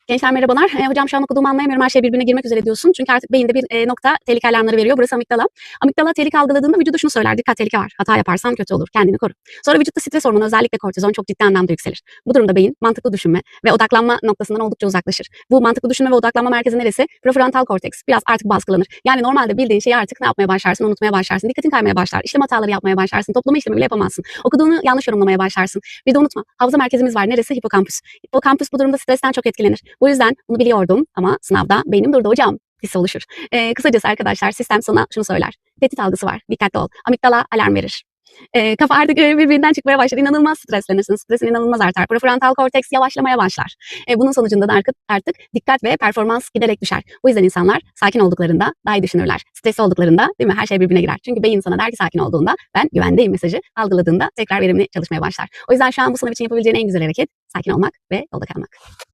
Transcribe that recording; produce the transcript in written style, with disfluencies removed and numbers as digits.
Gençler merhabalar. Hocam şu an okuduğumu anlayamıyorum. Her şey birbirine girmek üzere diyorsun. Çünkü artık beyinde bir nokta tehlike alarmları veriyor. Burası amigdala. Amigdala tehlike algıladığında vücudu şunu söyler. Dikkat, tehlike var. Hata yaparsan kötü olur. Kendini koru. Sonra vücutta stres hormonu, özellikle kortizon çok ciddi anlamda yükselir. Bu durumda beyin mantıklı düşünme ve odaklanma noktasından oldukça uzaklaşır. Bu mantıklı düşünme ve odaklanma merkezi neresi? Prefrontal korteks. Biraz artık baskılanır. Yani normalde bildiğin şeyi artık ne yapmaya başlarsın? Unutmaya başlarsın. Dikkatin kaymaya başlar. İşlem hataları yapmaya başlarsın. Toplama işlemi bile yapamazsın. Okuduğunu yanlış yorumlamaya başlarsın. Bir de unutma. Hafıza merkezimiz var. Neresi? Hipokampüs. Hipokampüs bu durumda stresten çok etkilenir. Bu yüzden bunu biliyordum ama sınavda beynim durdu hocam hissi oluşur. Kısacası arkadaşlar sistem sana şunu söyler. Tehdit algısı var. Dikkatli ol. Amigdala alarm verir. Kafa artık birbirinden çıkmaya başlar. İnanılmaz streslenirsin. Stresin inanılmaz artar. Prefrontal korteks yavaşlamaya başlar. Bunun sonucunda da artık dikkat ve performans giderek düşer. Bu yüzden insanlar sakin olduklarında daha iyi düşünürler. Stresli olduklarında değil mi? Her şey birbirine girer. Çünkü beyin sana der ki sakin olduğunda ben güvendeyim mesajı algıladığında tekrar verimli çalışmaya başlar. O yüzden şu an bu sınav için yapabileceğin en güzel hareket sakin olmak ve yolda kalmak.